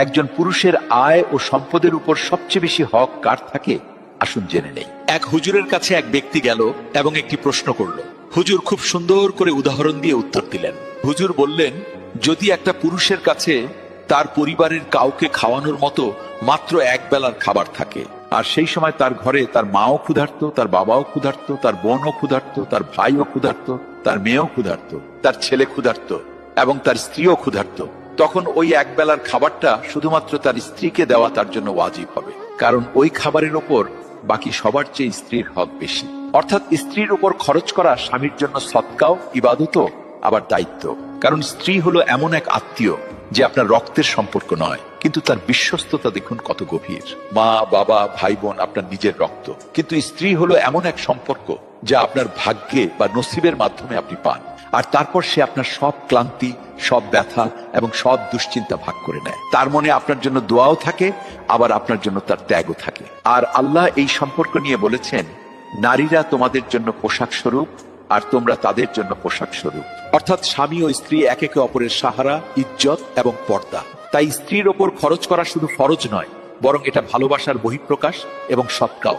একজন পুরুষের আয় ও সম্পদের উপর সবচেয়ে বেশি হক কার থাকে, আসুন জেনে নেই। এক হুজুরের কাছে এক ব্যক্তি গেল এবং একটি প্রশ্ন করল। হুজুর খুব সুন্দর করে উদাহরণ দিয়ে উত্তর দিলেন। হুজুর বললেন, যদি একটা পুরুষের কাছে তার পরিবারের কাউকে খাওয়ানোর মতো মাত্র এক বেলার খাবার থাকে, আর সেই সময় তার ঘরে তার মাও ক্ষুধার্ত, তার বাবাও ক্ষুধার্ত, তার বোনও ক্ষুধার্ত, তার ভাইও ক্ষুধার্ত, তার মেয়েও ক্ষুধার্ত, তার ছেলে ক্ষুধার্ত এবং তার স্ত্রীও ক্ষুধার্ত, তখন ওই এক বেলার খাবারটা শুধুমাত্র তার স্ত্রীকে দেওয়া তার জন্য ওয়াজিব হবে, কারণ ওই খাবারের ওপর বাকি সবার চেয়ে স্ত্রীর হক বেশি। অর্থাৎ স্ত্রীর উপর খরচ করা স্বামীর জন্য সদকাও, ইবাদতও, আবার দায়িত্ব। কারণ স্ত্রী হলো এমন এক আত্মীয় যে আপনার রক্তের সম্পর্ক নয়, কিন্তু তার বিশ্বস্ততা দেখুন কত গভীর। মা, বাবা, ভাই বোন আপনার নিজের রক্ত, কিন্তু স্ত্রী হলো এমন এক সম্পর্ক যা আপনার ভাগ্যে বা নসিবের মাধ্যমে আপনি পান। আর তারপর সে আপনার সব ক্লান্তি, সব ব্যথা এবং সব দুশ্চিন্তা ভাগ করে নেয়। তার মনে আপনার জন্য দোয়াও থাকে, আবার আপনার জন্য তার ত্যাগও থাকে। আর আল্লাহ এই সম্পর্ক নিয়ে বলেছেন, নারীরা তোমাদের জন্য পোশাক স্বরূপ আর তোমরা তাদের জন্য পোশাক স্বরূপ। অর্থাৎ স্বামী ও স্ত্রী একে অপরের সাহারা, ইজ্জত এবং পর্দা। তাই স্ত্রীর ওপর খরচ করা শুধু ফরজ নয়, বরং এটা ভালোবাসার বহিঃপ্রকাশ এবং সৎকাও।